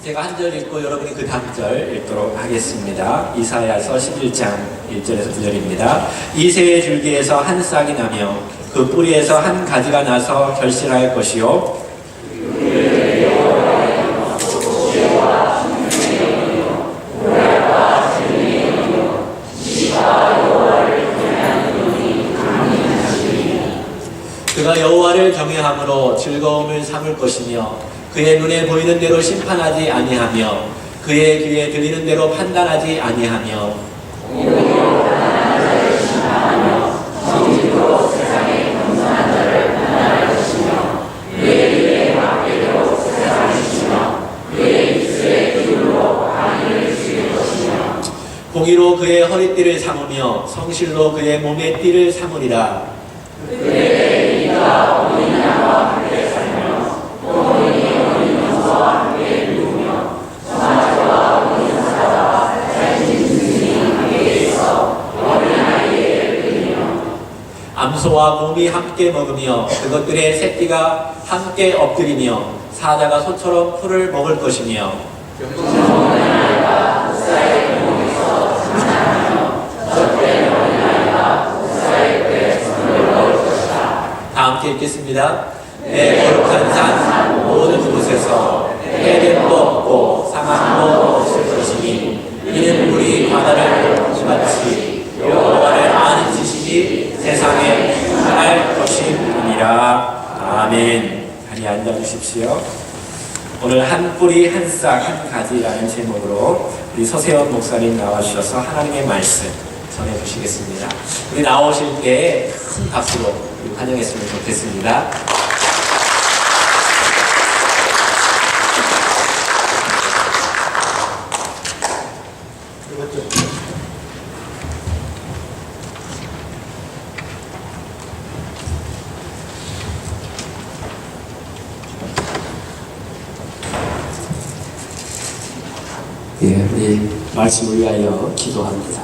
제가 한 절 읽고 여러분이 그 다음 절 읽도록 하겠습니다. 이사야서 11장 1절에서 2절입니다. 이새의 줄기에서 한 싹이 나며 그 뿌리에서 한 가지가 나서 결실할 것이요 그가 여호와를 경외함으로 즐거움을 삼을 것이며 그의 눈에 보이는 대로 심판하지 아니하며 그의 귀에 들리는 대로 판단하지 아니하며 공의로 그의 허리띠를 삼으며 성실로 그의 몸의 띠를 삼으리라. 암소와 곰이 함께 먹으며 그것들의 새끼가 함께 엎드리며 사자가 소처럼 풀을 먹을 것이며 다 함께 읽겠습니다. 내 거룩한 산 모든 곳에서 해됨도 없고 사망도 없을 것이니 이는 우리 바다를 마치 여호와를 아는 지식이 세상에 행할 것임이니라. 아멘. 자리에 앉아주십시오. 오늘 한 뿌리 한 싹 한 가지라는 제목으로 우리 서세원 목사님 나와주셔서 하나님의 말씀 전해주시겠습니다. 우리 나오실 때 큰 박수로 환영했으면 좋겠습니다. 예, 우리 말씀을 위하여 기도합니다.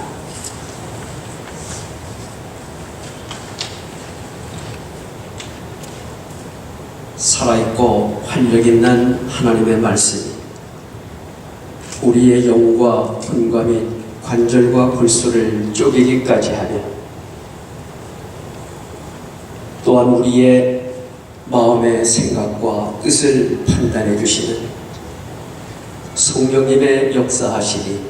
살아있고 활력있는 하나님의 말씀이 우리의 영과魂과 및 관절과 골수를 쪼개기까지 하며 또한 우리의 마음의 생각과 뜻을 판단해 주시는 성령님의 역사하시니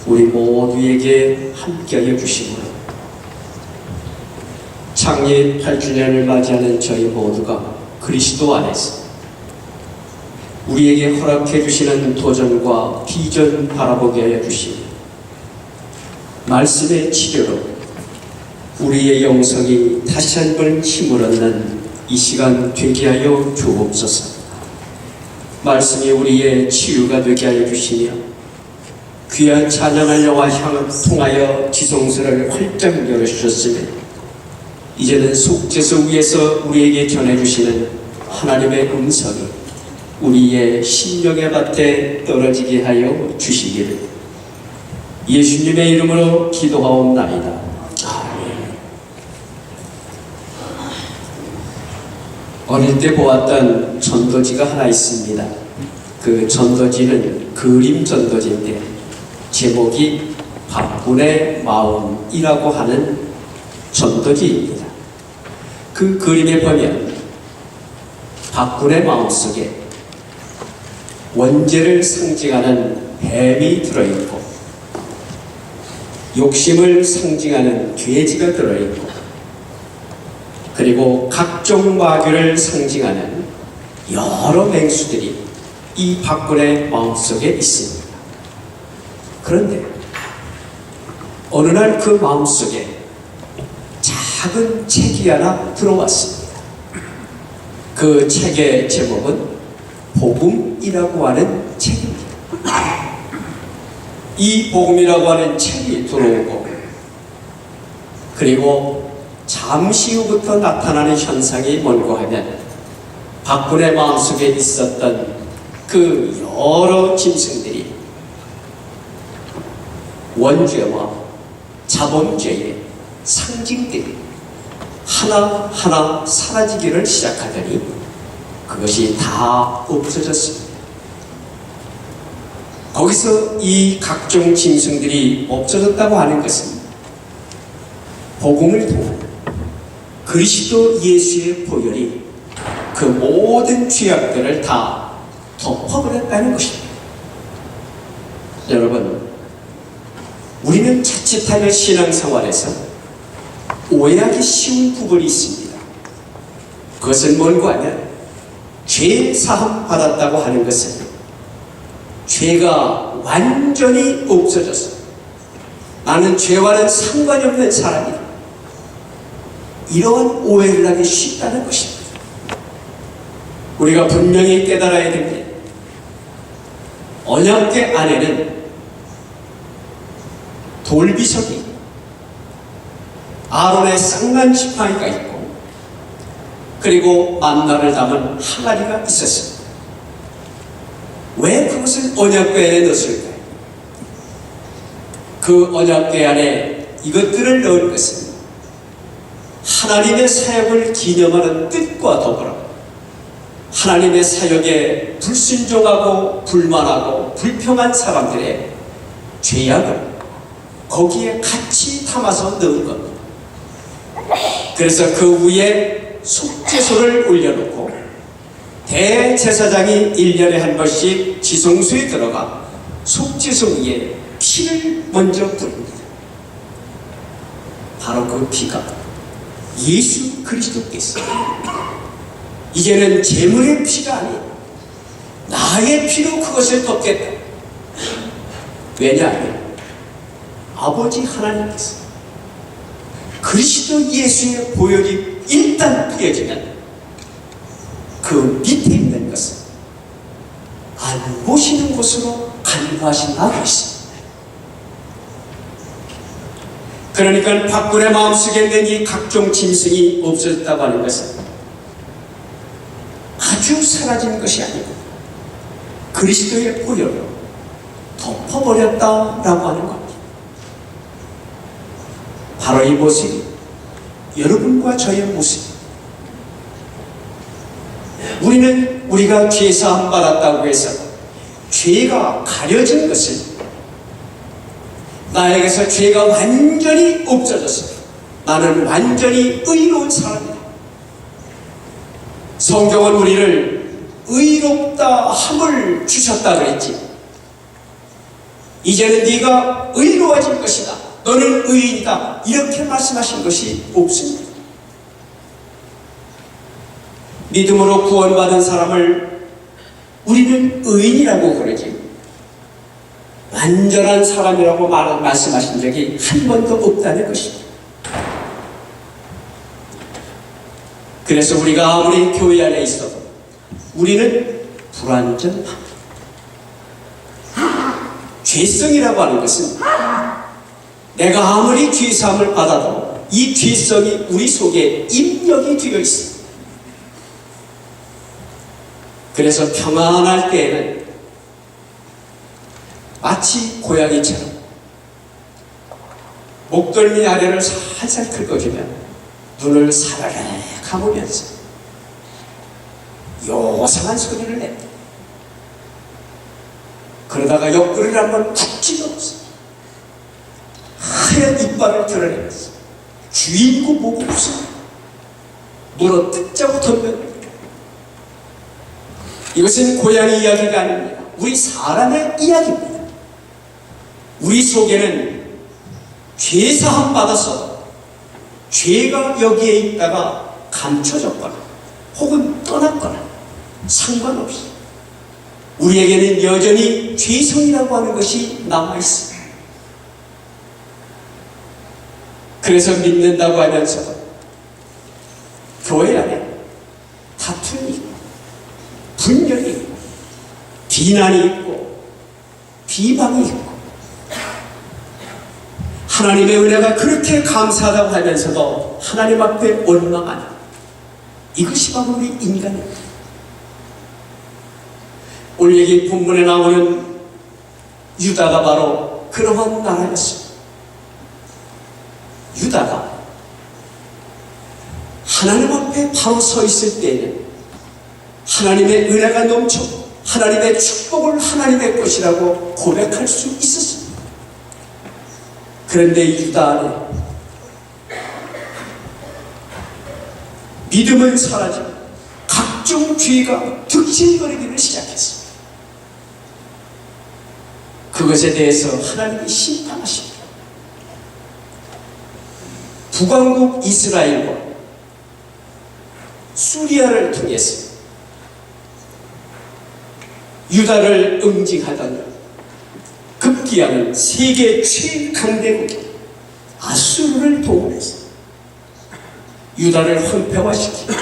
우리 모두에게 함께하여 주시므로 창립 8주년을 맞이하는 저희 모두가 그리스도 안에서 우리에게 허락해 주시는 도전과 비전 바라보게 하여 주시니 말씀의 치료로 우리의 영성이 다시 한번 힘을 얻는 이 시간 되게 하여 주옵소서. 말씀이 우리의 치유가 되게 하여 주시며 귀한 찬양할 영화 향을 통하여 지성소를 활짝 열어주셨으며 이제는 속죄소 위에서 우리에게 전해주시는 하나님의 음성이 우리의 심령의 밭에 떨어지게 하여 주시기를 예수님의 이름으로 기도하옵나이다. 아멘. 어릴 때 보았던 전도지가 하나 있습니다. 그 전도지는 그림 전도지인데 제목이 박군의 마음이라고 하는 전도지입니다. 그 그림에 보면 박군의 마음속에 원죄를 상징하는 뱀이 들어있고 욕심을 상징하는 돼지가 들어있고 그리고 각종 마귀를 상징하는 여러 맹수들이 이 박군의 마음속에 있습니다. 그런데 어느 날 그 마음속에 작은 책이 하나 들어왔습니다. 그 책의 제목은 복음이라고 하는 책입니다. 이 복음이라고 하는 책이 들어오고 그리고 잠시 후부터 나타나는 현상이 뭔고 하면 박군의 마음속에 있었던 그 여러 짐승들이 원죄와 자범죄의 상징들이 하나하나 사라지기를 시작하더니 그것이 다 없어졌습니다. 거기서 이 각종 짐승들이 없어졌다고 하는 것은 복음을 통한 그리스도 예수의 보혈이 그 모든 죄악들을 다 덮어버렸다는 것입니다. 여러분, 우리는 자칫하여 신앙생활에서 오해하기 쉬운 부분이 있습니다. 그것은 뭔가 하면 죄 사함 받았다고 하는 것은 죄가 완전히 없어졌어. 나는 죄와는 상관이 없는 사람이다. 이러한 오해를 하기 쉽다는 것입니다. 우리가 분명히 깨달아야 됩니다. 언약궤 안에는 돌비석이 아론의 쌍난 지팡이가 있고 그리고 만나를 담은 항아리가 있었습니다. 왜 그것을 언약궤에 넣었을까요? 그 언약궤 안에 이것들을 넣은 것은 하나님의 사역을 기념하는 뜻과 더불어 하나님의 사역에 불순종하고 불만하고 불평한 사람들의 죄악을 거기에 같이 담아서 넣은 겁니다. 그래서 그 위에 속죄소를 올려놓고 대제사장이 1년에 한 번씩 지성소에 들어가 속죄소 위에 피를 먼저 뿌립니다. 바로 그 피가 예수 그리스도께서 이제는 제물의 피가 아닌 나의 피로 그것을 덮겠다. 왜냐하면 아버지 하나님께서 그리스도 예수의 보혈이 일단 뿌려지면 그 밑에 있는 것은 안 보시는 곳으로 간구하신다고 있습니다. 그러니까 박군의 마음속에 있는 이 각종 짐승이 없어졌다고 하는 것은 아주 사라진 것이 아니고 그리스도의 보혈로 덮어버렸다라고 하는 겁니다. 바로 이 모습이 여러분과 저의 모습입니다. 우리는 우리가 죄 사함 받았다고 해서 죄가 가려진 것을 나에게서 죄가 완전히 없어졌어. 나는 완전히 의로운 사람이다. 성경은 우리를 의롭다 함을 주셨다 그랬지. 이제는 네가 의로워질 것이다. 너는 의인이다. 이렇게 말씀하신 것이 없습니다. 믿음으로 구원받은 사람을 우리는 의인이라고 그러지 완전한 사람이라고 말씀하신 적이 한 번도 없다는 것입니다. 그래서 우리가 아무리 교회 안에 있어도 우리는 불완전합니다. 죄성이라고 하는 것은 내가 아무리 죄사함을 받아도 이 죄성이 우리 속에 입력이 되어 있습니다. 그래서 평안할 때에는 마치 고양이처럼 목덜미 아래를 살살 긁어주면 눈을 사라락 감으면서 요상한 소리를 냅니다. 그러다가 옆구리를 한번 툭 찔러서 하얀 이빨을 드러내면서 주인고 뭐고 없어 물어 뜯자고 던면 이것은 고양이 이야기가 아닙니다. 우리 사람의 이야기입니다. 우리 속에는 죄사함 받아서 죄가 여기에 있다가 감춰졌거나 혹은 떠났거나 상관없이 우리에게는 여전히 죄성이라고 하는 것이 남아있습니다. 그래서 믿는다고 하면서도 교회 안에 다툼이 있고 분열이 있고 비난이 있고 비방이 있고 하나님의 은혜가 그렇게 감사하다고 하면서도 하나님 앞에 원망하는 이것이 바로 우리 인간입니다. 오늘 여기 본문에 나오는 유다가 바로 그러한 나라였습니다. 유다가 하나님 앞에 바로 서 있을 때에는 하나님의 은혜가 넘쳐 하나님의 축복을 하나님의 것이라고 고백할 수 있었습니다. 그런데 유다 안에 믿음은 사라지고 각종 죄가 득실거리기를 시작했습니다. 그것에 대해서 하나님이 심판하십니다. 북왕국 이스라엘과 수리아를 통해서 유다를 응징하던 급기야는 세계 최강대국 아수르를 동원해서 유다를 황폐화시키고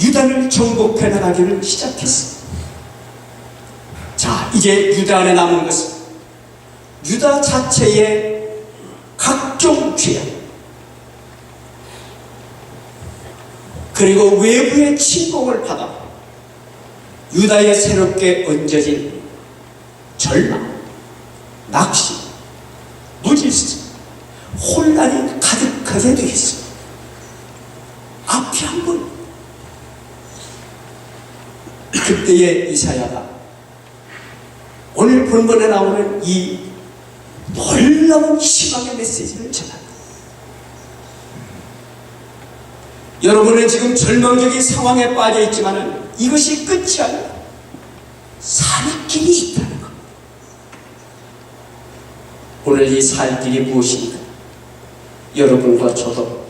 유다를 정복해 나가기를 시작했습니다. 자, 이제 유다 안에 남은 것은 유다 자체의 각종 죄악 그리고 외부의 침공을 받아 유다에 새롭게 얹어진 절망, 낙심, 무질서, 혼란이 가득하게 되겠습니다. 앞이 안 보여. 그때의 이사야가 오늘 본문에 나오는 이 놀라운 희망의 메시지를 전합니다. 여러분은 지금 절망적인 상황에 빠져 있지만 이것이 끝이 아니라 살 길이 있다는 겁니다. 오늘 이 살 길이 무엇입니까? 여러분과 저도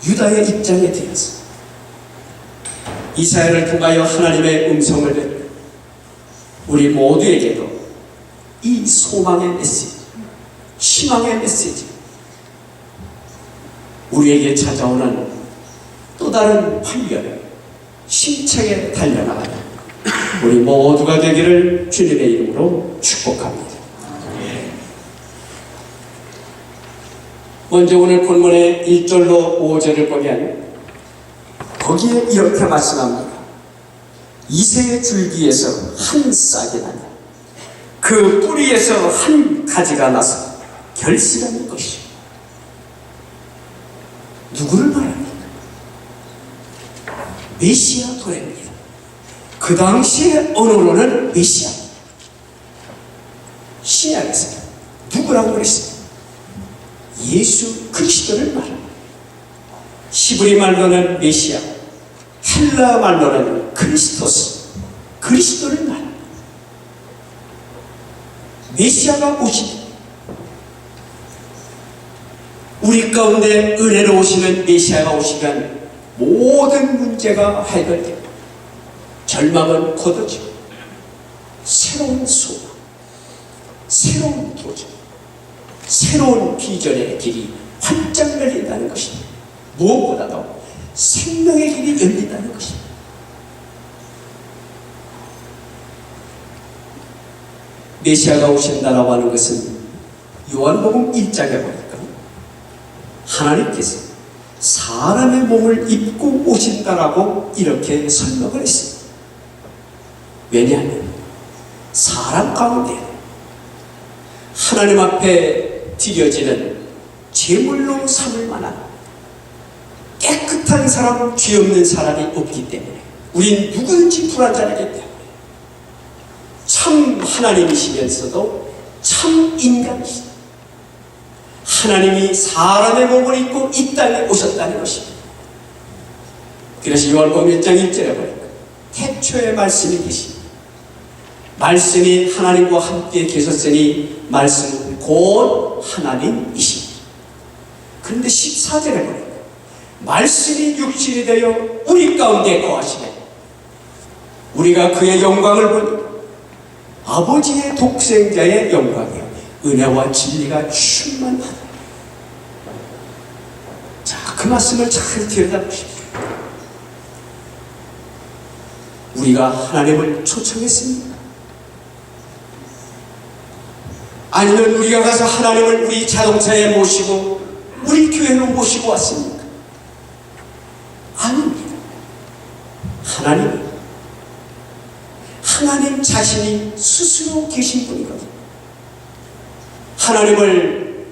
유다의 입장에 되어서 이사야를 통하여 하나님의 음성을 듣고 우리 모두에게도 이 소망의 메시지, 희망의 메시지, 우리에게 찾아오는 또 다른 환경, 힘차게 달려나가는 우리 모두가 되기를 주님의 이름으로 축복합니다. 먼저 오늘 본문의 1절로 5절을 보면 거기에 이렇게 말씀합니다. 이새의 줄기에서 한 싹이 나냐 그 뿌리에서 한 가지가 나서 결실하는 것이요. 누구를 말합니까? 메시아 도래입니다. 그 당시의 언어로는 메시아. 신약에서 누구라고 그랬습니까? 예수 그리스도를 말합니다. 히브리 말로는 메시아, 헬라 말로는 크리스토스, 그리스도를 말합니다. 메시아가 오시니 우리 가운데 은혜로 오시는 메시아가 오시면 모든 문제가 해결되고 절망은 걷어지고 새로운 소망, 새로운 도전, 새로운 비전의 길이 활짝 열린다는 것입니다. 무엇보다도 생명의 길이 열린다는 것입니다. 메시아가 오신다라고 하는 것은 요한복음 1장에 보니까 하나님께서 사람의 몸을 입고 오신다라고 이렇게 설명을 했습니다. 왜냐하면 사람 가운데 하나님 앞에 드려지는 제물로 삼을 만한 깨끗한 사람, 죄 없는 사람이 없기 때문에 우린 누구든지 불완전하기 때문에 참 하나님이시면서도 참 인간이시다. 하나님이 사람의 몸을 입고 이 땅에 오셨다는 것입니다. 그래서 요한복음 1장 1절에 보니까 태초에 말씀이 계십니다. 말씀이 하나님과 함께 계셨으니 말씀은 곧 하나님이십니다. 그런데 14절에 보니까 말씀이 육신이 되어 우리 가운데 거하시네 우리가 그의 영광을 보니 아버지의 독생자의 영광이요 은혜와 진리가 충만하다. 자, 그 말씀을 잘 들여다보십시오. 우리가 하나님을 초청했습니까? 아니면 우리가 가서 하나님을 우리 자동차에 모시고 우리 교회로 모시고 왔습니까? 아닙니다. 하나님 자신이 스스로 계신 분이거든요. 하나님을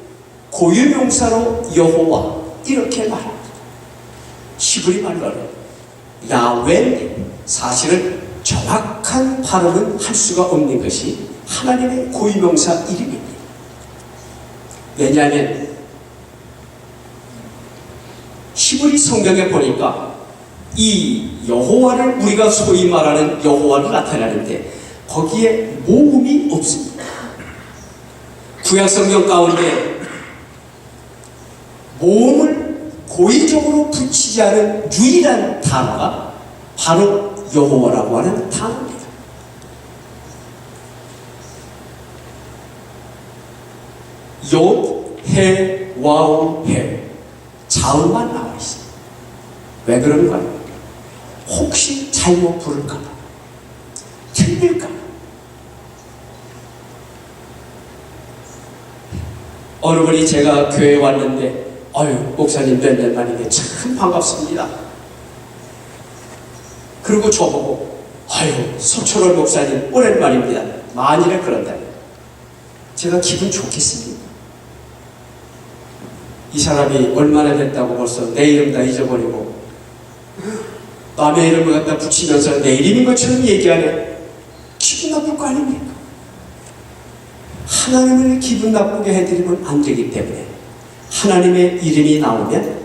고유명사로 여호와 이렇게 말합니다. 히브리 말로는 야훼, 사실은 정확한 발음은 할 수가 없는 것이 하나님의 고유명사 이름입니다. 왜냐하면 히브리 성경에 보니까 이 여호와를 우리가 소위 말하는 여호와를 나타내는데 거기에 모음이 없습니다. 구약 성경 가운데 모음을 고의적으로 붙이지 않은 유일한 단어가 바로 여호와라고 하는 단어입니다. 욤, 해, 와우, 해 자음만 나와 있습니다. 왜 그런가요? 혹시 잘못 부를까봐, 틀릴까봐. 어느 분이 제가 교회에 왔는데 아유 목사님 몇 년 만인데 참 반갑습니다. 그리고 저보고 아유 서철원 목사님 오랜만입니다. 만일에 그런다면 제가 기분 좋겠습니다. 이 사람이 얼마나 됐다고 벌써 내 이름 다 잊어버리고 남의 이름을 갖다 붙이면서 내 이름인 것처럼 얘기하네. 기분 나쁠 거 아닙니까? 하나님을 기분 나쁘게 해드리면 안 되기 때문에 하나님의 이름이 나오면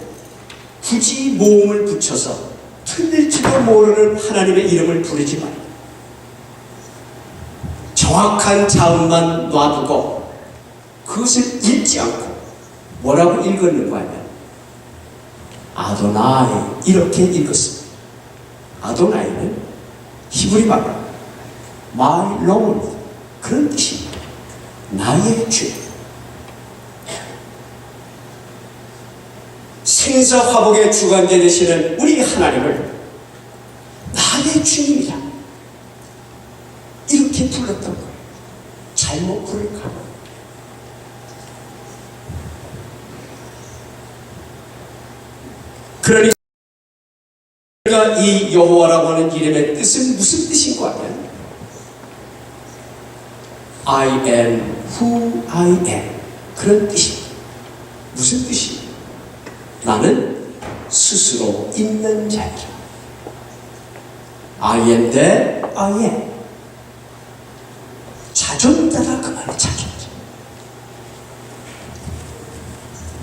굳이 모음을 붙여서 틀릴지도 모르는 하나님의 이름을 부르지 말고 정확한 자음만 놔두고 그것을 읽지 않고 뭐라고 읽었는가 하면 아도나이 이렇게 읽었습니다. 아도나이는 히브리 말로 My Lord 그런 뜻입니다. 나의 주. 생사화복의 주관자 되시는 우리 하나님을 나의 주님이라 이렇게 불렀던 거예요. 잘못 부를까? 그러니 이 여호와라고 하는 이름의 뜻은 무슨 뜻인가 하면 I am who I am 그런 뜻입니다. 무슨 뜻이에요? 나는 스스로 있는 자이라. I am that I am. 자존자라 그 말이 자존자.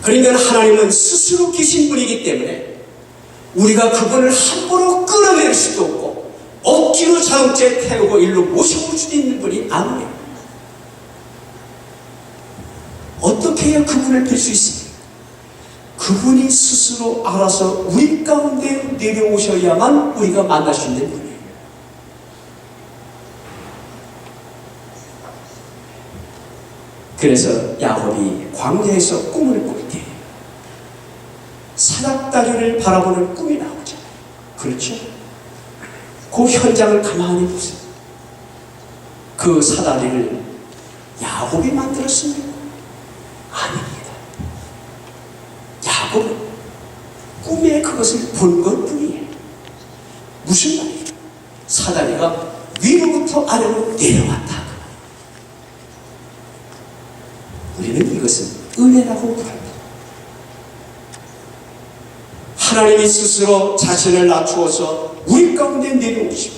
그러니까 하나님은 스스로 계신 분이기 때문에 우리가 그분을 함부로 끌어낼 수도 없고 억지로 자동차에 태우고 일로 모셔올 수도 있는 분이 아니에요. 어떻게 해야 그분을 뵐 수 있습니까? 그분이 스스로 알아서 우리 가운데 내려오셔야만 우리가 만날 수 있는 분이에요. 그래서 야곱이 광야에서 꿈을 꿀 때 사닥다리를 바라보는 꿈이 나오잖아요. 그렇죠? 그 현장을 가만히 보세요. 그 사다리를 야곱이 만들었습니까? 아닙니다. 야곱은 꿈에 그것을 본 것뿐이에요. 무슨 말이에요? 사다리가 위로부터 아래로 내려왔다. 우리는 이것을 은혜라고 부릅니다. 하나님이 스스로 자신을 낮추어서 우리 가운데 내려오시고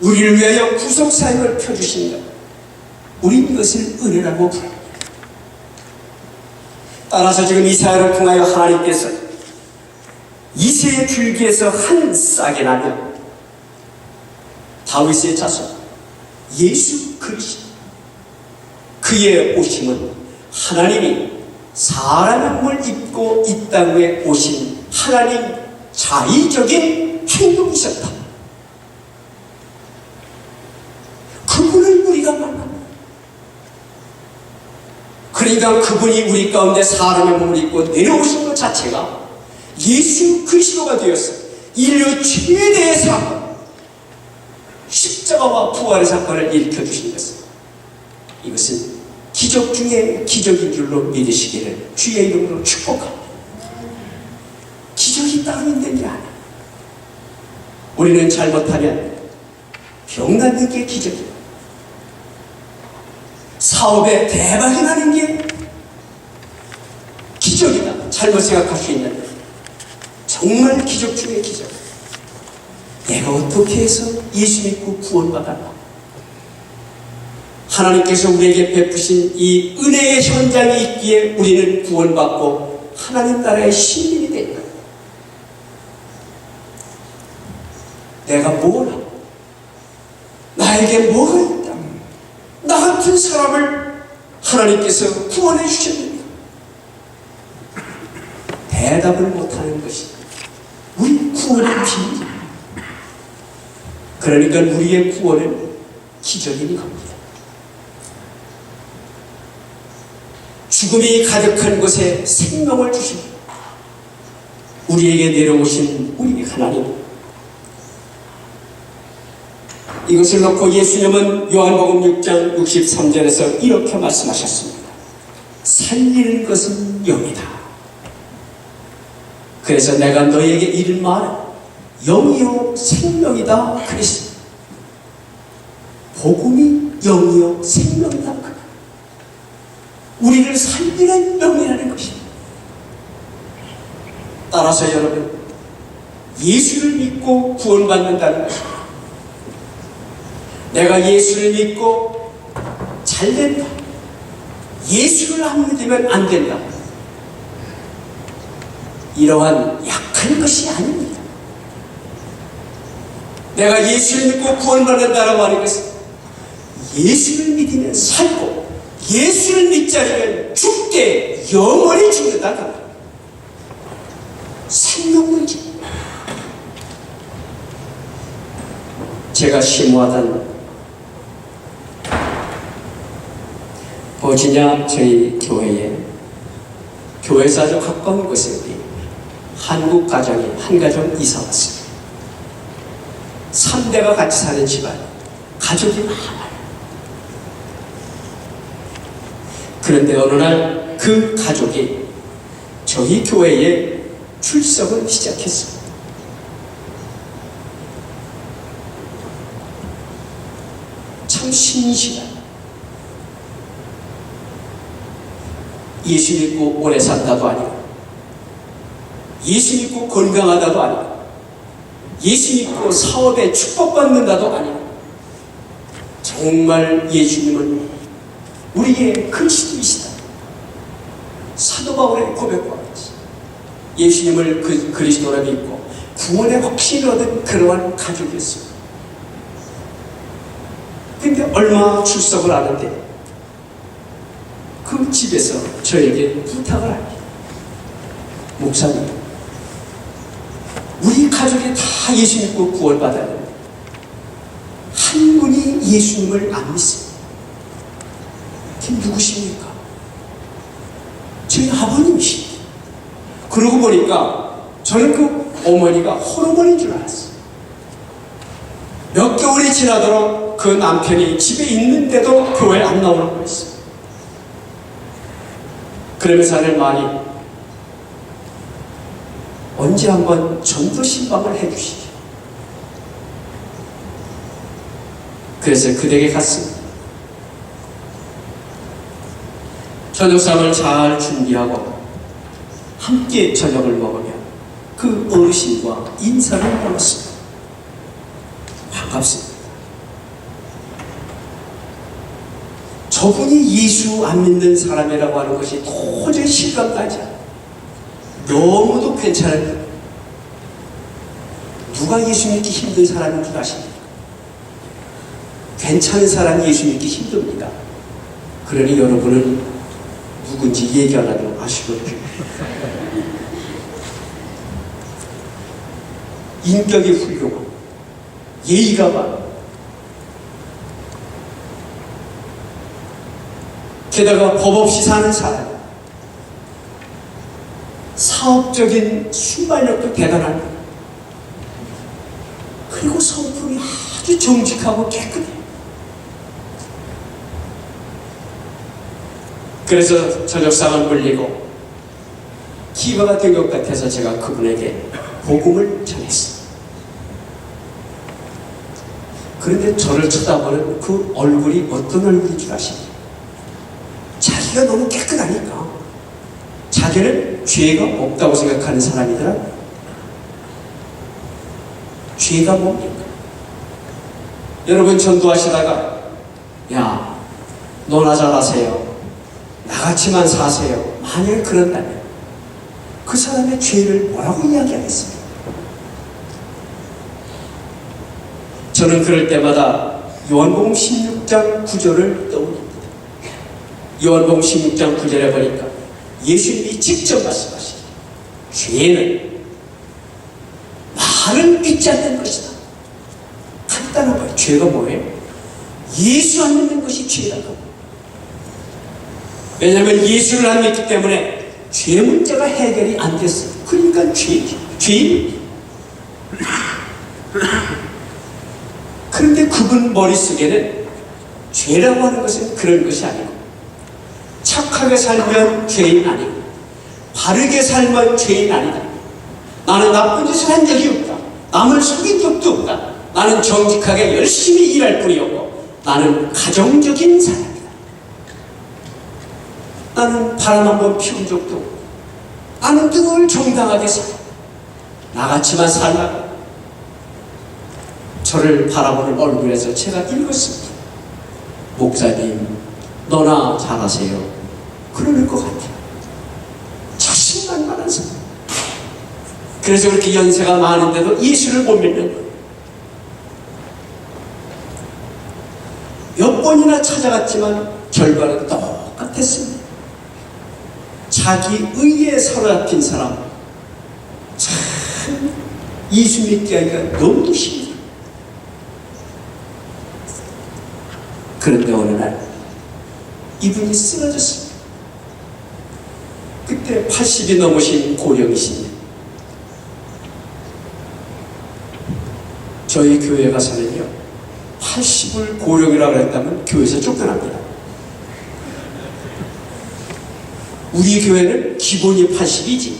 우리를 위하여 구속사역을 펴주신다. 우리는 이것을 은혜라고 부릅니다. 따라서 지금 이사야를 통하여 하나님께서 이새의 줄기에서 한 싹이 나며 다윗의 자손 예수 그리스도 그의 오심은 하나님이 사람의 몸을 입고 이 땅에 오신 하나님 자의적인 행동이셨다. 그분을 우리가 만납니다. 그러니까 그분이 우리 가운데 사람의 몸을 입고 내려오신 것 자체가 예수 그리스도가 되었어요. 인류 최대의 사건, 십자가와 부활의 사건을 일으켜주신 것입니다. 이것은 기적 중에 기적인 줄로 믿으시기를 주의 이름으로 축복합니다. 기적이 따로 있는 게 아니에요. 우리는 잘못하면 병 낫는 게 기적이에요. 사업에 대박이 나는 게 기적이다. 잘못 생각할 수 있는 정말 기적 중의 기적. 내가 어떻게 해서 예수 믿고 구원받았나? 하나님께서 우리에게 베푸신 이 은혜의 현장이 있기에 우리는 구원받고 하나님 나라의 시민이 된다. 내가 뭘 하고 나에게 뭐가 있다. 나 같은 사람을 하나님께서 구원해 주셨는가? 대답을 못하는 것이 우리 구원의 비밀입니다. 그러니까 우리의 구원은 기적인 겁니다. 죽음이 가득한 곳에 생명을 주시고 우리에게 내려오신 우리 하나님, 이것을 놓고 예수님은 요한복음 6장 63절에서 이렇게 말씀하셨습니다. 살리는 것은 영이다. 그래서 내가 너에게 이른 말은 영이요 생명이다 그랬습니다. 복음이 영이요 생명이다. 우리를 살리는 영이라는 것입니다. 따라서 여러분, 예수를 믿고 구원받는다는 것입니다. 내가 예수를 믿고 잘 된다. 예수를 안 믿으면 안 된다. 이러한 약한 것이 아닙니다. 내가 예수를 믿고 구원받는다라고 하는 것은 예수를 믿으면 살고 예수를 믿지 않으면 죽게 영원히 죽는다. 생명문제. 제가 심호하던 버지니아 저희 교회에 교회에서 아주 가까운 곳에 우리 한국 가정이 한 가정 이사 왔습니다. 3대가 같이 사는 집안, 가족이 많아요. 그런데 어느 날 그 가족이 저희 교회에 출석을 시작했습니다. 참 신실한, 예수 믿고 오래 산다도 아니고, 예수 믿고 건강하다도 아니고, 예수 믿고 사업에 축복받는다도 아니고, 정말 예수님은 우리의 그리스도이시다. 사도 바울의 고백과 같이 예수님을 그리스도라 믿고 구원의 확신을 얻은 그러한 가족이었습니다. 근데 얼마 출석을 하는데 그 집에서 저에게 부탁을 합니다. 목사님, 우리 가족이 다 예수 믿고 구원받았는데 한 분이 예수님을 안 믿습니다. 그게 누구십니까? 저희 아버님이십니다. 그러고 보니까 저는 그 어머니가 홀어머니인 줄 알았어요. 몇 개월이 지나도록 그 남편이 집에 있는데도 교회에 안 나오는 거였어요. 그러면서 하는 말이, 언제 한번 전도 신방을 해주시죠. 그래서 그댁에 갔습니다. 저녁상을 잘 준비하고 함께 저녁을 먹으며 그 어르신과 인사를 나눴습니다. 반갑습니다. 저분이 예수 안 믿는 사람이라고 하는 것이 도저히 실감나지 않아요. 너무도 괜찮은데 누가 예수 믿기 힘든 사람인 줄 아십니까? 괜찮은 사람이 예수 믿기 힘듭니다. 그러니 여러분은 누군지 얘기 안 하면 아시거든요. 인격이 훌륭하고 예의가 많고 게다가 법 없이 사는 사람, 사업적인 순발력도 대단한 거예요. 그리고 성품이 아주 정직하고 깨끗해요. 그래서 저녁상을 물리고 기회가 된 것 같아서 제가 그분에게 복음을 전했습니다. 그런데 저를 쳐다보는 그 얼굴이 어떤 얼굴인 줄 아십니까? 자기가 너무 깨끗하니까 자기는 죄가 없다고 생각하는 사람이더라. 죄가 뭡니까? 여러분 전도하시다가 야 너나 잘하세요, 나같이만 사세요, 만약에 그런다면 그 사람의 죄를 뭐라고 이야기하겠습니까? 저는 그럴 때마다 요한복음 16장 9절을 떠올립니다. 요한복음 16장 9절에 보니까 예수님이 직접 말씀하시기 죄는 말을 믿지 않는 것이다. 간단한 거예요. 죄가 뭐예요? 예수 안 믿는 것이 죄라고. 왜냐하면 예수를 안 믿기 때문에 죄 문제가 해결이 안 됐어요. 그러니까 죄인. 그런데 그분 머릿속에는 죄라고 하는 것은 그런 것이 아니고, 착하게 살면 죄인 아니고, 바르게 살면 죄인 아니다. 나는 나쁜 짓을 한 적이 없다. 남을 속인 적도 없다. 나는 정직하게 열심히 일할 뿐이었고, 나는 가정적인 사람이다. 나는 바람 한번 피운 적도 없고, 나는 늘 정당하게 살아. 나같이만 살다가 저를 바라보는 얼굴에서 제가 읽었습니다. 목사님, 너나 잘하세요. 그럴 것 같아요. 자신만만한 사람. 그래서 그렇게 연세가 많은데도 예수를 못 믿는 거예요. 몇 번이나 찾아갔지만 결과는 똑같았습니다. 자기 의에 사로잡힌 사람, 참 예수 믿기 하기가 너무 힘들어요. 그런데 어느 날 이분이 쓰러졌습니다. 그때 80이 넘으신 고령이십니다. 저희 교회 가서는요, 80을 고령이라고 했다면 교회에서 쫓겨납니다. 우리 교회는 기본이 80이지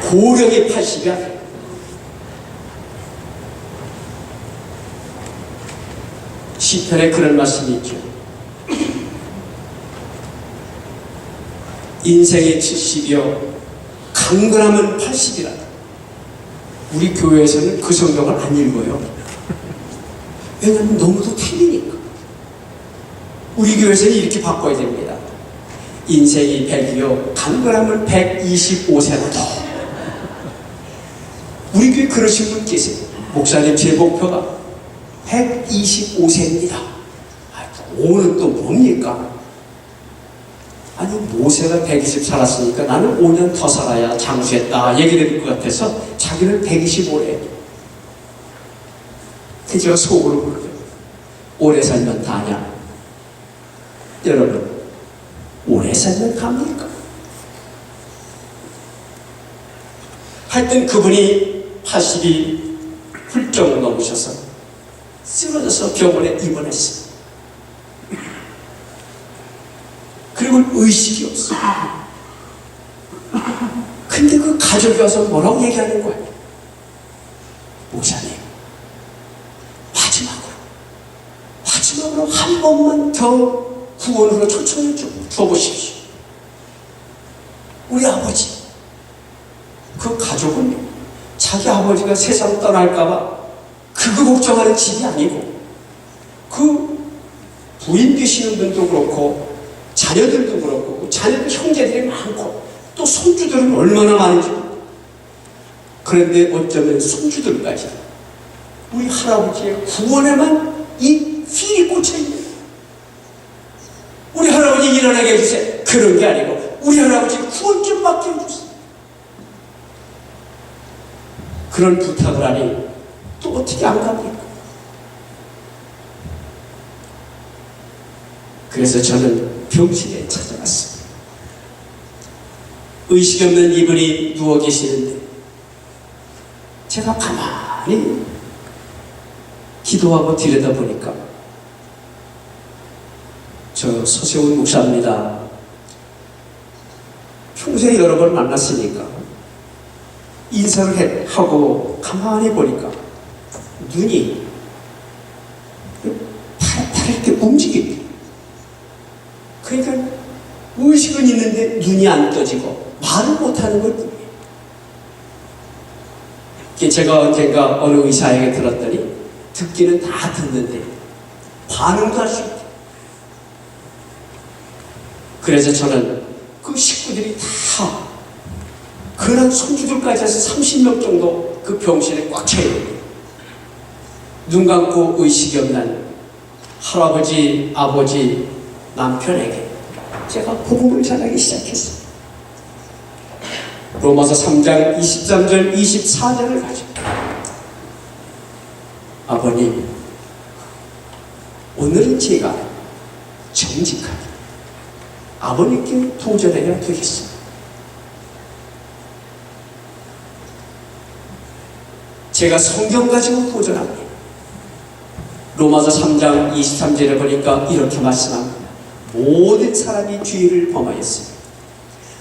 고령이 80이야. 시편에 그런 말씀이 있죠. 인생이 70이요 강건함은 80이라. 우리 교회에서는 그 성경을 안 읽어요. 왜냐하면 너무도 틀리니까. 우리 교회에서는 이렇게 바꿔야 됩니다. 인생이 100이요 강건함은 125세나 더. 우리 교회 그러신 분 계세요. 목사님, 제 목표가 125세입니다. 5는 또 뭡니까? 아니, 모세가 120 살았으니까 나는 5년 더 살아야 장수했다 얘기 들을 것 같아서 자기는 125래. 제가 속으로 그러죠. 오래 살면 다냐? 여러분, 오래 살면 갑니까? 하여튼 그분이 80이 훌쩍 넘으셔서 쓰러져서 병원에 입원했어요. 그리고 의식이 없어요. 근데 그 가족이 와서 뭐라고 얘기하는 거예요? 목사님, 마지막으로 한 번만 더 구원으로 초청해 줘보십시오. 우리 아버지, 그 가족은 자기 아버지가 세상 떠날까봐 그거 걱정하는 집이 아니고, 그 부인 되시는 분도 그렇고 자녀들도 그렇고, 자녀들 형제들이 많고 또 손주들은 얼마나 많은지. 그런데 어쩌면 손주들까지 우리 할아버지의 구원에만 이 필이 꽂혀있는. 우리 할아버지 일어나게 해주세요. 그런 게 아니고 우리 할아버지 구원 좀 받게 해주세요. 그런 부탁을 하니 또 어떻게 안 갑니까? 그래서 저는 병실에 찾아갔습니다. 의식 없는 이분이 누워 계시는데 제가 가만히 기도하고 들여다보니까, 저 서세훈 목사입니다. 평소에 여러 번 만났으니까 인사를 하고 가만히 보니까 눈이 파랗게 움직입니다. 그러니까 의식은 있는데 눈이 안 떠지고 말을 못하는 걸 뿐이에요. 제가 언젠가 어느 의사에게 들었더니 듣기는 다 듣는데 반응도 할 수 있대. 그래서 저는 그 식구들이 다 그런 손주들까지 해서 30명 정도 그 병실에 꽉 차 있는데 눈 감고 의식이 없는 할아버지, 아버지, 남편에게 제가 복음을 전하기 시작했어요. 로마서 3장 23절 24절을 가지고 아버님, 오늘은 제가 정직하게 아버님께 도전해야 되겠습니다. 제가 성경 가지고 도전합니다. 로마서 3장 23절에 보니까 이렇게 말씀합니다. 모든 사람이 죄를 범하였으니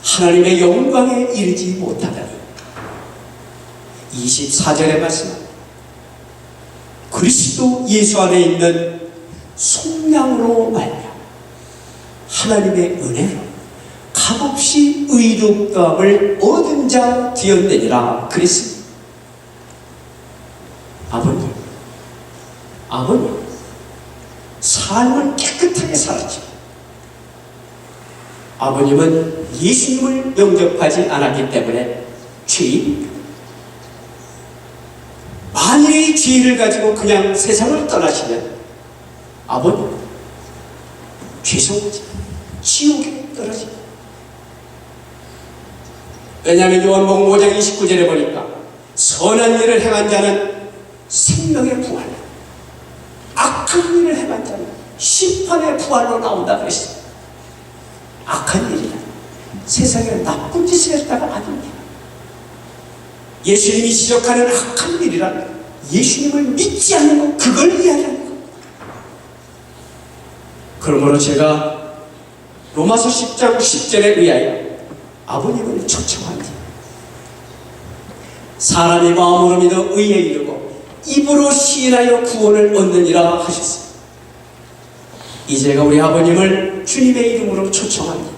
하나님의 영광에 이르지 못하다니. 24절에 말씀합니다. 그리스도 예수 안에 있는 속량으로 말미암아 하나님의 은혜로 값없이 의롭다함을 얻은 자 되었느니라 그랬습니다. 아버님, 삶을 깨끗하게 살았죠. 아버님은 예수님을 영접하지 않았기 때문에 죄인입니다. 만일의 죄를 가지고 그냥 세상을 떠나시면 아버님, 죄송하지 지옥에 떨어집니다. 왜냐하면 요한복음 5장 29절에 보니까 선한 일을 행한 자는 생명의 부활, 악한 일을 행한 자는 심판의 부활로 나온다 그랬어요. 악한 일이란 세상에 나쁜 짓을 했다가 아닙니다. 예수님이 지적하는 악한 일이란 예수님을 믿지 않는 것, 그걸 이야기하는 것. 그러므로 제가 로마서 10장 10절에 의하여 아버님을 초청합니다. 사람이 마음으로 믿어 의에 이르고 입으로 시인하여 구원을 얻느니라 하셨습니다. 이제가 우리 아버님을 주님의 이름으로 초청합니다.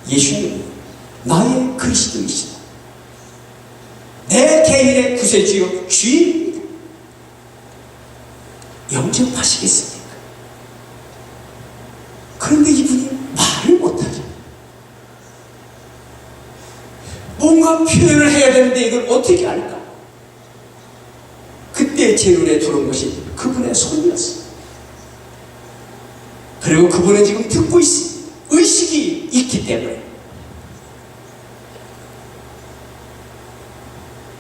예수님, 나의 그리스도이시다. 내 개인의 구세주요 주인입니다. 영접하시겠습니까? 그런데 이분이 말을 못하죠. 뭔가 표현을 해야 되는데 이걸 어떻게 할까? 그때 제 눈에 들어온 것이 그분의 손이었어요. 그리고 그분은 지금 듣고 있습니다. 의식이 있기 때문에.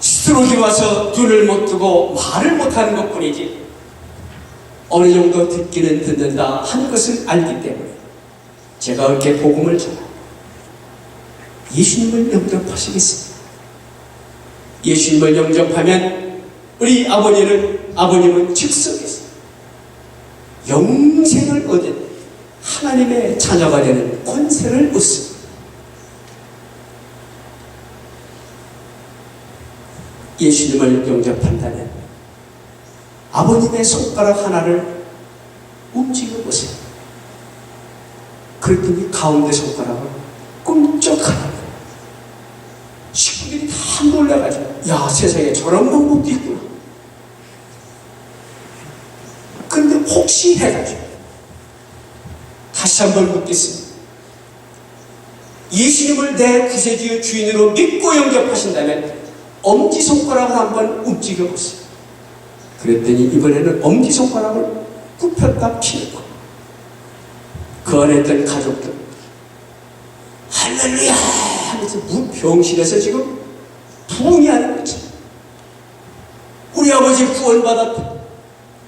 스트로크가 와서 눈을 못 뜨고 말을 못하는 것 뿐이지 어느 정도 듣기는 듣는다 하는 것을 알기 때문에 제가 이렇게 복음을 전합니다. 예수님을 영접하시겠습니다. 예수님을 영접하면 우리 아버님은 즉석에서 영생을 얻은 하나님의 자녀가 되는 권세를 얻습니다. 예수님을 영접한다면 아버님의 손가락 하나를 움직여 보세요. 그랬더니 가운데 손가락을 꿈쩍하는 식구들이 다 놀라가지고, 야, 세상에 저런 방법도 있구나. 그런데 혹시 해가지고 다시 한번 묻겠습니다. 예수님을 내 구세주의 주인으로 믿고 영접하신다면 엄지손가락을 한번 움직여보세요. 그랬더니 이번에는 엄지손가락을 굽혔다 피우고 그 안에 있던 가족들 할렐루야 하면서 병실에서 지금 부흥하는 거죠. 우리 아버지 구원받았다.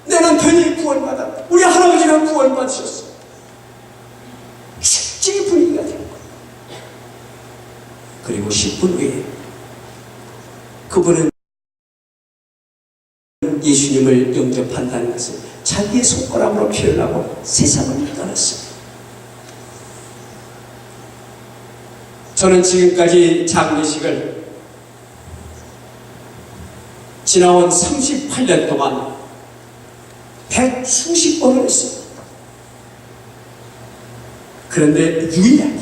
내 남편이 구원받았다. 우리 할아버지가 구원받으셨어. 축제의 분위기가 된 거예요. 그리고 10분 후에 그분은 예수님을 영접한다는 것을 자기의 손가락으로 표현하고 세상을 떠났습니다. 저는 지금까지 장례식을 지나온 38년 동안 100수십 번을 했습니다. 그런데 유일하게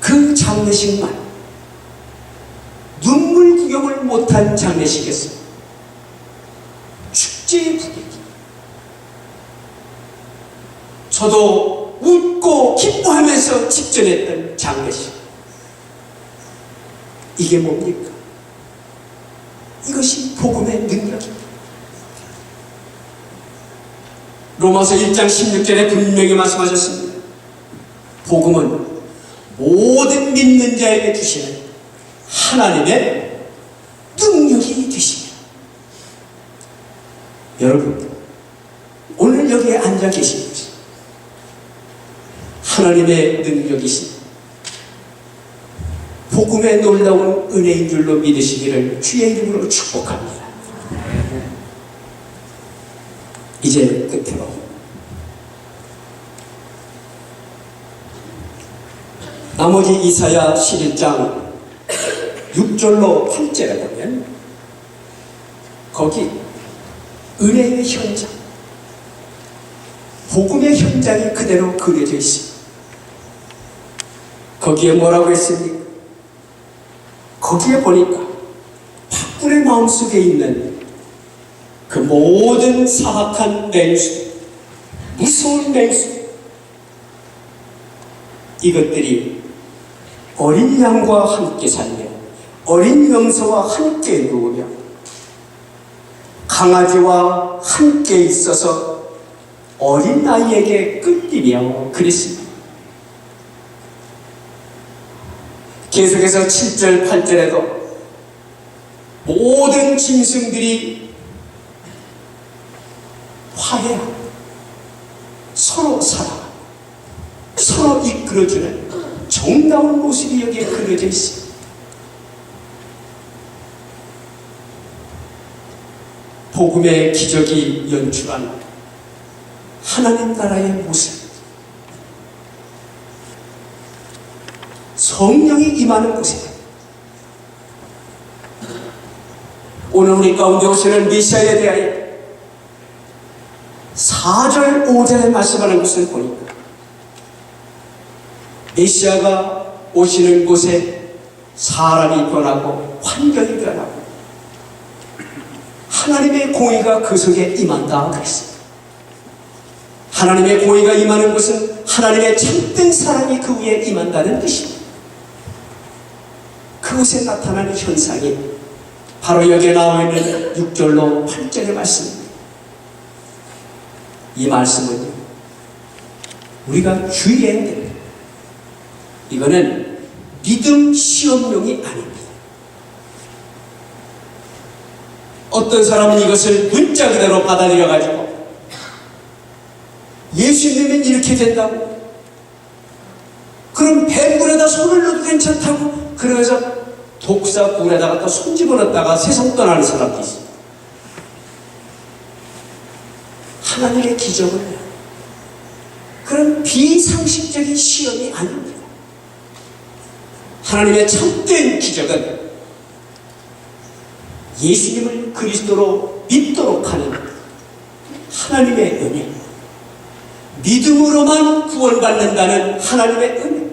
그 장례식만 눈물 구경을 못할 듯한 장례식이었습니다. 축제의 분위기. 저도 웃고 기뻐하면서 집전했던 장례식. 이게 뭡니까? 이것이 복음의 능력입니다. 로마서 1장 16절에 분명히 말씀하셨습니다. 복음은 모든 믿는 자에게 주시는 하나님의 능력이 되십니다. 여러분, 오늘 여기에 앉아 계신 것이 하나님의 능력이신 복음의 놀라운 은혜인 줄로 믿으시기를 주의 이름으로 축복합니다. 이제 끝으로 나머지 이사야 11장 6절로 8절에 보면 거기 은혜의 현장, 복음의 현장이 그대로 그려져 있습니다. 거기에 뭐라고 했습니까? 거기에 보니까 박군의 마음속에 있는 그 모든 사악한 맹수, 무서운 맹수, 이것들이 어린 양과 함께 살며 어린 명소와 함께 누우며 강아지와 함께 있어서 어린 아이에게 끌리며 그랬습니다. 계속해서 7절, 8절에도 모든 짐승들이 화해하고 서로 사랑하고 서로 이끌어주는 정다운 모습이 여기에 그려져 있습니다. 복음의 기적이 연출한 하나님 나라의 모습, 성령이 임하는 곳입니다. 오늘 우리 가운데 오시는 메시아에 대하여 4절, 5절에 말씀하는 것을 보니까 메시아가 오시는 곳에 사람이 변하고 환경이 변하고 하나님의 공의가 그 속에 임한다 그랬습니다. 하나님의 공의가 임하는 곳은 하나님의 참된 사랑이 그 위에 임한다는 뜻입니다. 그곳에 나타나는 현상이 바로 여기에 나와 있는 6절로 8절의 말씀입니다. 이 말씀은요, 우리가 주의해야 됩니다. 이거는 믿음 시험용이 아닙니다. 어떤 사람은 이것을 문자 그대로 받아들여가지고 예수 믿으면 이렇게 된다고, 그럼 뱀불에다 손을 넣어도 괜찮다고, 그러면서 독사굴에다가 또 손 집어넣었다가 세상 떠나는 사람도 있습니다. 하나님의 기적은 그런 비상식적인 시험이 아닙니다. 하나님의 참된 기적은 예수님을 그리스도로 믿도록 하는 하나님의 은혜, 믿음으로만 구원받는다는 하나님의 은혜,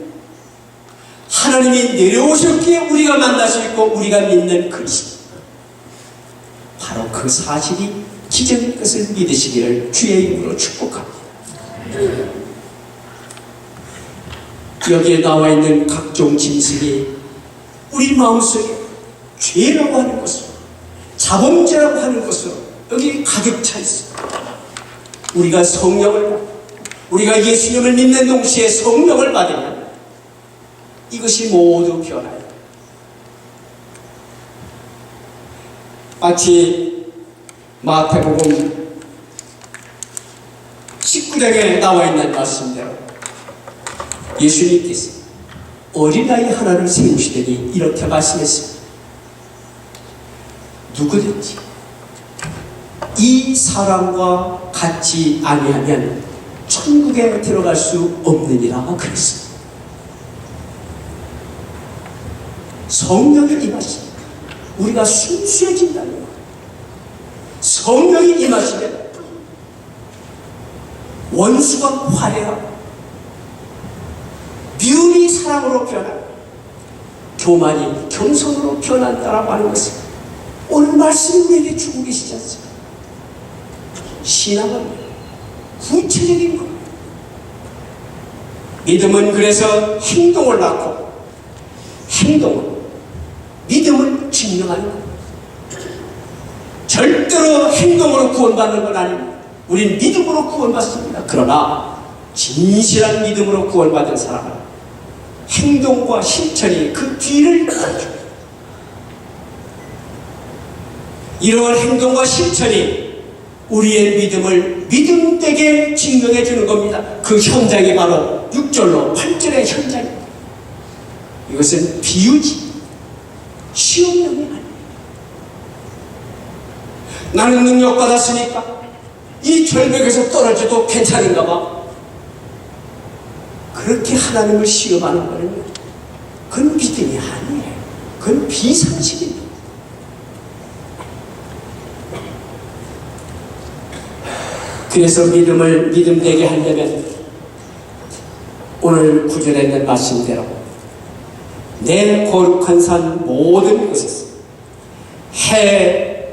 하나님이 내려오셨기에 우리가 만날 수 있고 우리가 믿는 그리스도, 바로 그 사실이 기적인 것을 믿으시기를 주의 이름으로 축복합니다. 여기에 나와 있는 각종 짐승이 우리 마음속에 죄라고 하는 것으로, 자범죄라고 하는 것으로 여기 가득 차 있습니다. 우리가 성령을, 우리가 예수님을 믿는 동시에 성령을 받으면 이것이 모두 변화요. 마치 마태복음 19장에 나와 있는 말씀대로 예수님께서 어린아이 하나를 세우시더니 이렇게 말씀했습니다. 누구든지 이 사람과 같이 아니하면 천국에 들어갈 수 없느니라 그랬습니다. 성령이 임하시면 우리가 순수해진다는 거예요. 성령이 임하시면 원수가 화해하고 미움이 사랑으로 변하고 교만이 겸손으로 변한다라고 하는 것은 오늘 말씀이 우리에게 주고 계시지 않습니까? 신앙은 구체적인 것. 믿음은 그래서 행동을 낳고, 행동은 믿음을 증명하는 것. 절대로 행동으로 구원받는 건 아닙니다. 우린 믿음으로 구원받습니다. 그러나 진실한 믿음으로 구원받은 사람은 행동과 실천이 그 뒤를 따라줍니다. 이러한 행동과 실천이 우리의 믿음을 믿음되게 증명해 주는 겁니다. 그 현장이 바로 6절로 8절의 현장입니다. 이것은 비유지 시험령이 아니에요. 나는 능력받았으니까 이 절벽에서 떨어져도 괜찮은가 봐. 그렇게 하나님을 시험하는 거는 그건 믿음이 아니에요. 그건 비상식입니다. 그래서 믿음을 믿음되게 하려면 오늘 구절에 있는 말씀대로 내 거룩한 산 모든 곳에서 해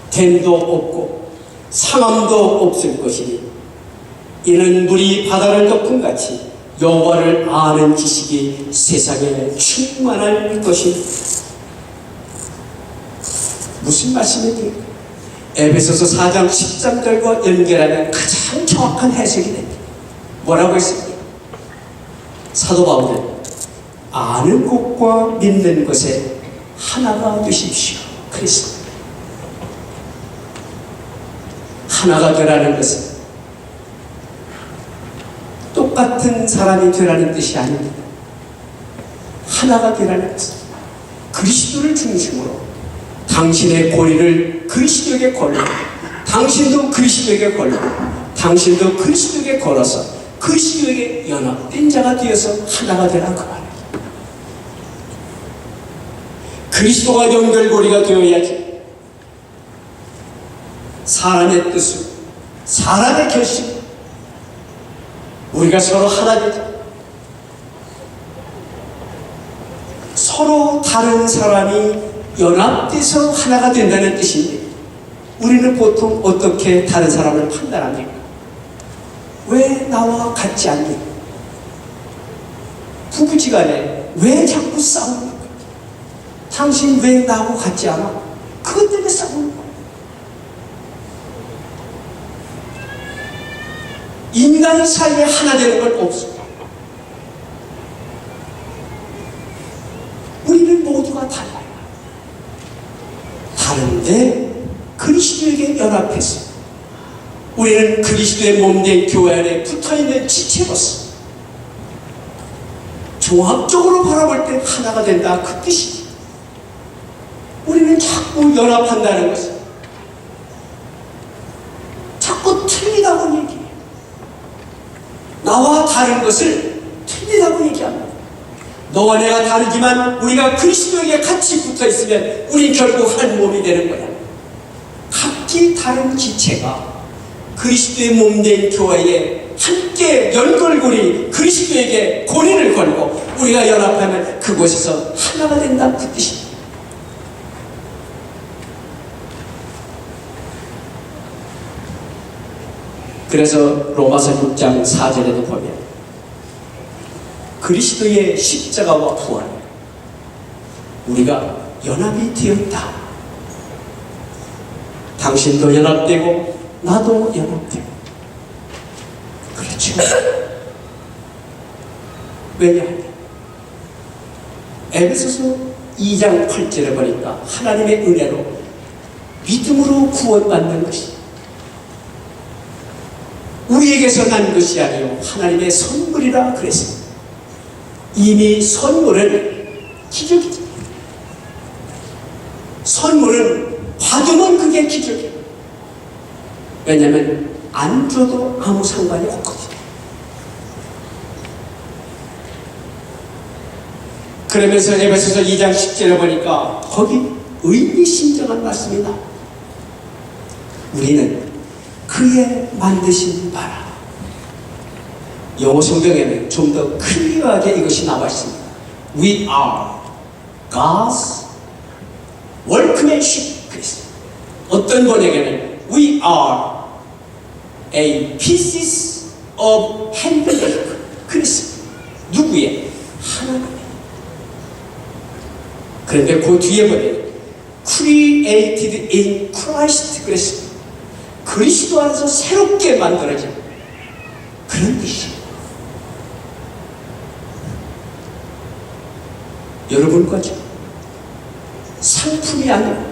댐도 없고 상함도 없을 것이니 이는 물이 바다를 덮은 같이 여호와를 아는 지식이 세상에 충만할 것입니다. 무슨 말씀입니까? 에베소서 4장 13절과 연결하면 가장 정확한 해석이 됩니다. 뭐라고 했습니까? 사도 바울은 아는 것과 믿는 것에 하나가 되십시오. 그랬습니다. 하나가 되라는 것은 똑같은 사람이 되라는 뜻이 아닙니다. 하나가 되라는 것은 그리스도를 중심으로 당신의 고리를 그리스도에게 걸고 당신도 그리스도에게 걸고 당신도 그리스도에게 걸어서 그리스도에게 연합된 자가 되어서 하나가 되라 그 말이에요. 그리스도가 연결고리가 되어야지 사람의 뜻으로 사람의 결심 우리가 서로 하나 되자. 서로 다른 사람이 연합돼서 하나가 된다는 뜻인데 우리는 보통 어떻게 다른 사람을 판단합니까? 왜 나와 같지 않니? 부부지간에 왜 자꾸 싸웁니까? 당신 왜 나하고 같지 않아? 그것 때문에 싸우는 거야. 인간 사이에 하나 되는 건 없습니다. 우리는 모두가 달라요. 다른데 그리스도에게 연합해서 우리는 그리스도의 몸된 교회 안에 붙어있는 지체로서 종합적으로 바라볼 때 하나가 된다 그 뜻이지. 우리는 자꾸 연합한다는 것은 자꾸 틀리다고 얘기해요. 나와 다른 것을 틀리다고 얘기합니다. 너와 내가 다르지만 우리가 그리스도에게 같이 붙어있으면 우린 결국 한 몸이 되는 거야. 각기 다른 지체가 그리스도의 몸된 교회에 함께 연결고리 그리스도에게 고리를 걸고 우리가 연합하면 그곳에서 하나가 된다 그 뜻입니다. 그래서 로마서 6장 4절에도 보면 그리스도의 십자가와 부활 우리가 연합이 되었다. 당신도 연합되고 나도 연합되고 그렇죠. 왜냐하면 에베소서 2장 8절에 보니까 하나님의 은혜로 믿음으로 구원받는 것이 우리에게서 난 것이 아니요 하나님의 선물이라 그랬습니다. 이미 선물은 기적이죠. 선물은 받으면 그게 기적이에요. 왜냐하면 안 줘도 아무 상관이 없거든요. 그러면서 에베소서 2장 10절에 보니까 거기 의미심장한 말씀이다. 우리는 그의 만드신 바라. 영어 성경에는 좀 더 클리어하게 이것이 나와 있습니다. We are God's workmanship. 그랬어요. 어떤 번역에는 We are a pieces of handmade. 그랬어요. 누구의? 하나님의. 그런데 그 뒤에 보면 created in Christ 그랬어요. 그리스도 안에서 새롭게 만들어진 그런 뜻이에요. 여러분 거죠. 상품이 아니라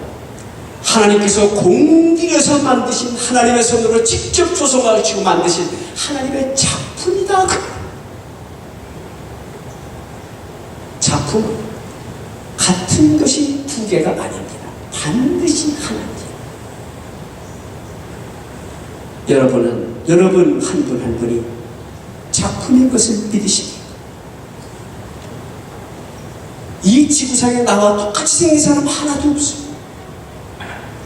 하나님께서 공들여서 만드신 하나님의 손으로 직접 조성하시고 만드신 하나님의 작품이다. 작품은 같은 것이 두 개가 아닙니다. 반드시 하나입니다. 여러분 한 분 한 분이 작품인 것을 믿으십니까? 이 지구상에 나와 똑같이 생긴 사람 하나도 없어요.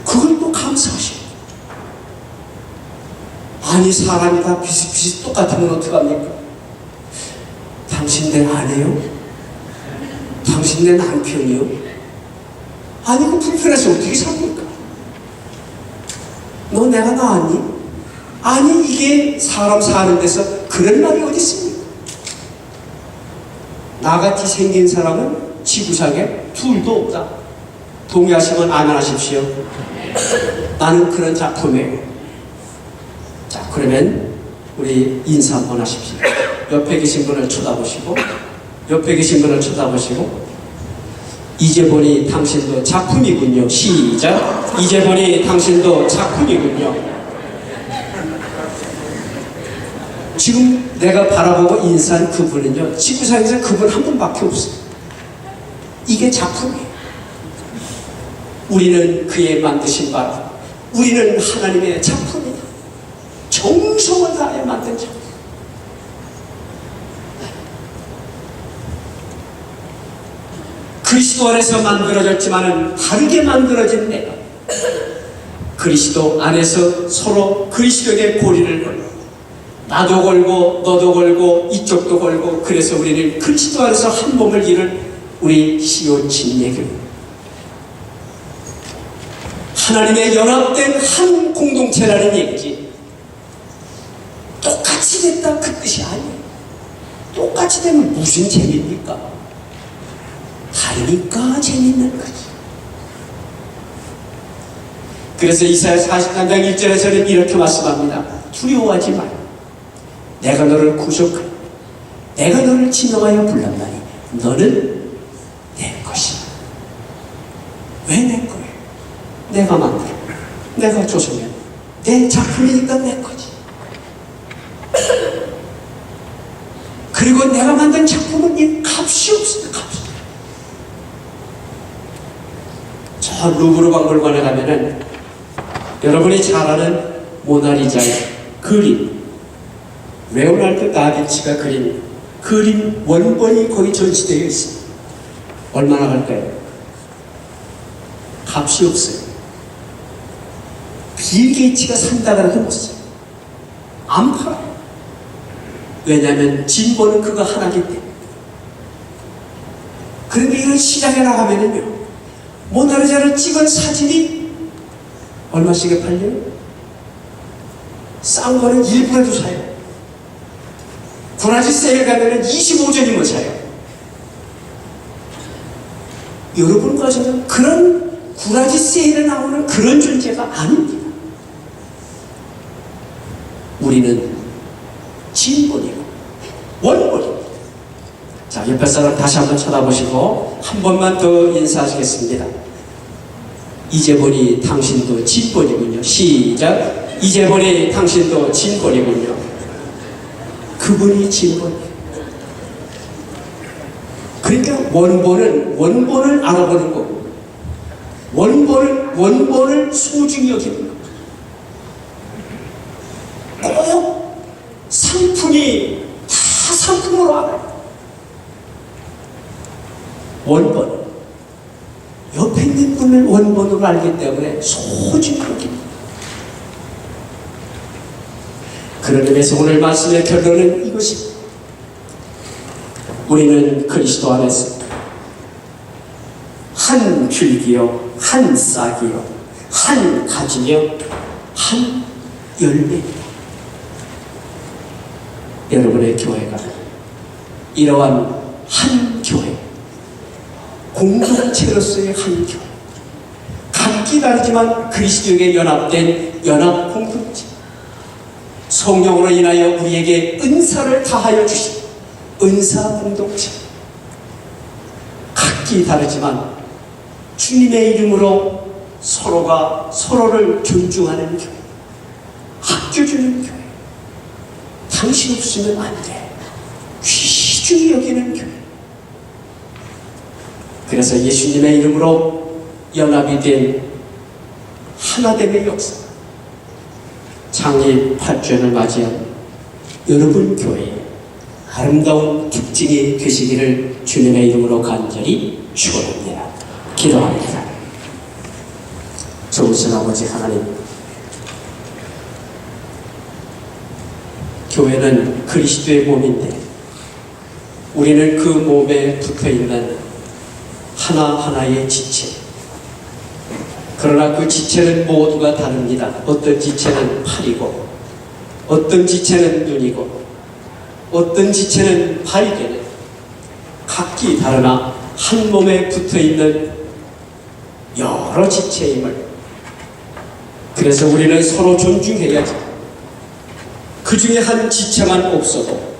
그걸 또 감사하십니다. 아니 사람이 다 비슷비슷 똑같으면 어떡합니까? 당신 내 아내요? 당신 내 남편이요? 아니 그 불편해서 어떻게 삽니까? 너 내가 나았니? 아니 이게 사람 사는 데서 그런 말이 어디 있습니까? 나같이 생긴 사람은 지구상에 둘도 없다. 동의하시면 아멘하십시오. 나는 그런 작품이에요. 자 그러면 우리 인사 한번 하십시오. 옆에 계신 분을 쳐다보시고 이제 보니 당신도 작품이군요. 시작. 이제 보니 당신도 작품이군요. 지금 내가 바라보고 인사한 그분은요, 지구상에서 그분 한 분밖에 없어요. 이게 작품이에요. 우리는 그의 만드신 바라. 우리는 하나님의 작품이다. 정성을 다해 만든 작품. 그리스도 안에서 만들어졌지만은 다르게 만들어진 내가 그리스도 안에서 서로 그리스도에게 고리를 걸고 나도 걸고 너도 걸고 이쪽도 걸고 그래서 우리는 그리스도 안에서 한 몸을 이룬 우리 시온 진예교 하나님의 연합된 한 공동체라는 얘기지. 똑같이 됐다 그 뜻이 아니에요. 똑같이 되면 무슨 재미입니까? 다르니까 재밌는 거지. 그래서 이사야 43장 1절에서는 이렇게 말씀합니다. 두려워하지 마라. 내가 너를 구속하여 내가 너를 지명하여 불렀나니 너는 내 것이야. 왜 내 거예요? 내가 만들어 내가 조성해 내 작품이니까 내 거지. 그리고 내가 만든 작품은 이 값이 없습니다. 값이. 저 루브르 박물관에 가면은 여러분이 잘 아는 모나리자의 그림, 레오나르도 다빈치가 그린 그림 원본이 거기 전시되어 있습니다. 얼마나 갈까요? 값이 없어요. 빌 게이츠가 산다 그래도 못 사요. 안 팔아요. 왜냐하면 진보는 그거 하나기 때문에. 그런데 이런 시장에 나가면은요, 모나리자를 찍은 사진이 얼마씩에 팔려요? 싼 거는 1불에도 사요. 구라지 세일 가면은 25전이면 사요. 여러분과저는 그런 구라지 세일에 나오는 그런 존재가 아닙니다. 우리는 진본이고 원본입니다. 자, 옆에 사람 다시 한번 쳐다보시고 한 번만 더 인사하시겠습니다. 이제 보니 당신도 진본이군요. 시작. 이제 보니 당신도 진본이군요. 그분이 진본이에요. 그러니까 원본을 알아보는 거고 원본을 소중히 여기는 거고 꼭 상품이 다 상품으로 알아요. 원본 옆에 있는 분을 원본으로 알기 때문에 소중히 여깁니다. 그런 의미에서 오늘 말씀의 결론은 이것입니다. 우리는 그리스도 안에서 한 줄기요 한 싹이요 한 가지며 한 열매입니다. 여러분의 교회가 이러한 한 교회, 공동체로서의 한 교회, 각기 다르지만 그리스도에게 연합된 연합 공동체, 성령으로 인하여 우리에게 은사를 다하여 주신 은사 공동체, 각기 다르지만 주님의 이름으로 서로가 서로를 존중하는 교회, 아껴주는 교회, 당신 없으면 안 돼, 귀중히 여기는 교회. 그래서 예수님의 이름으로 연합이 된 하나됨의 역사, 창립 8주년을 맞이한 여러분 교회에 아름다운 특징이 되시기를 주님의 이름으로 간절히 축원합니다. 기도합니다. 좋으신 아버지 하나님, 교회는 그리스도의 몸인데 우리는 그 몸에 붙어있는 하나하나의 지체, 그러나 그 지체는 모두가 다릅니다. 어떤 지체는 팔이고, 어떤 지체는 눈이고, 어떤 지체는 발이 되는, 각기 다르나 한 몸에 붙어있는 여러 지체임을, 그래서 우리는 서로 존중해야지. 그 중에 한 지체만 없어도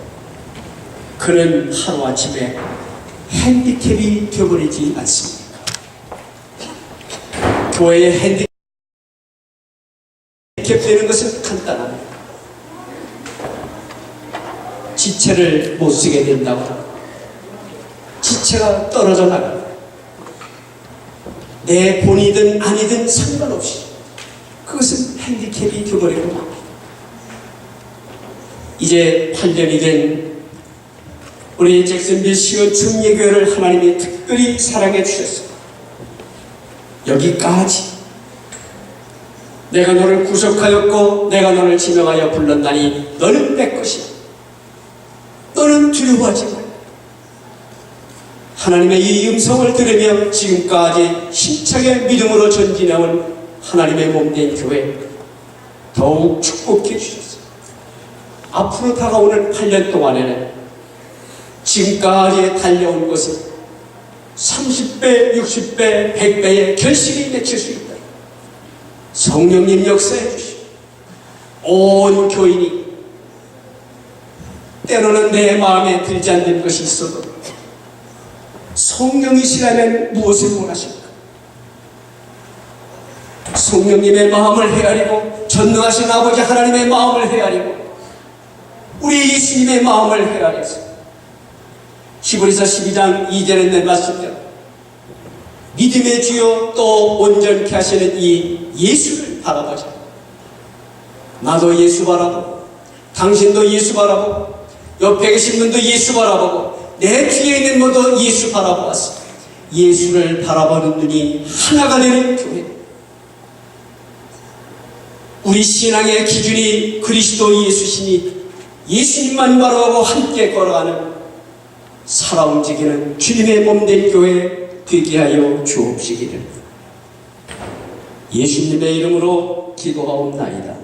그는 하루아침에 핸디캡이 되어버리지 않습니다. 교회의 핸디캡 되는 것은 간단합니다. 지체를 못 쓰게 된다고 지체가 떨어져 나갑니다. 내 본이든 아니든 상관없이 그것은 핸디캡이 되어버리고 맙니다. 이제 8년이 된 우리 잭슨빌 시온 청예교회를 하나님이 특별히 사랑해 주셨습니다. 여기까지 내가 너를 구속하였고 내가 너를 지명하여 불렀나니 너는 내 것이야. 너는 두려워하지 말라. 하나님의 이 음성을 들으며 지금까지 힘차게 믿음으로 전진해온 하나님의 몸된 교회 더욱 축복해 주셨습니다. 앞으로 다가오는 8년 동안에는 지금까지 달려온 것은 30배, 60배, 100배의 결실이 맺힐 수 있다. 성령님 역사해 주시고 온 교인이 때로는 내 마음에 들지 않는 것이 있어도 성령이시라면 무엇을 원하십니까? 성령님의 마음을 헤아리고 전능하신 아버지 하나님의 마음을 헤아리고 우리 예수님의 마음을 헤아려서 히브리서 12장 2절에 내 말씀대로 믿음의 주요 또 온전케 하시는 이 예수를 바라보자. 나도 예수 바라보고 당신도 예수 바라보고 옆에 계신 분도 예수 바라보고 내 뒤에 있는 모두 예수 바라보았어. 예수를 바라보는 눈이 하나가 되는 교회. 우리 신앙의 기준이 그리스도 예수시니 예수님만 바라보고 함께 걸어가는 살아 움직이는 주님의 몸된 교회 되게 하여 주옵시기를 예수님의 이름으로 기도하옵나이다.